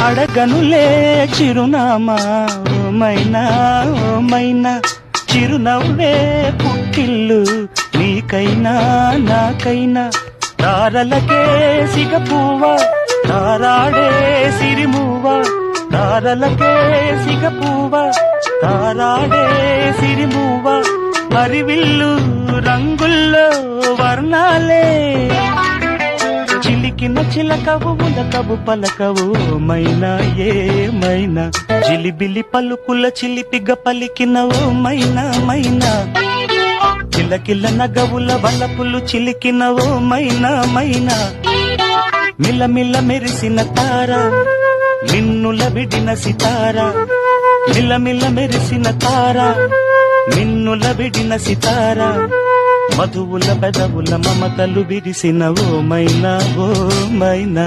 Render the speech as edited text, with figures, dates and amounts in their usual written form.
అడగనులే చిరునామా ఓమైనా ఓమైనా చిరునవ్వే పుట్టిల్లు నీకైనా నాకైనా తారలకే సిగపువ్వ తారాడే సిరిమువ్వ తారలకే సిగపువ్వ తారాడే సిరిమువ్వ హరివిల్లు రంగుల్లో వర్ణాలే చిలికిన చిలకవు ఉలకవు పలకవు మైనా ఏమైనా జిలిబిలి పలుకుల చిలిపిగ పలికిన ఓ మైనా మైనా కిలకిల నగవుల వలపులు చిలికిన ఓ మైనా మైనా మిలమిల మెరిసిన తార మిన్నుల విడిన సితార మిలమిల మెరిసిన తార మిన్నుల విడిన సితార మధువుల బెదవుల మమతలు విరిసిన ఓ మైనా ఓ మైనా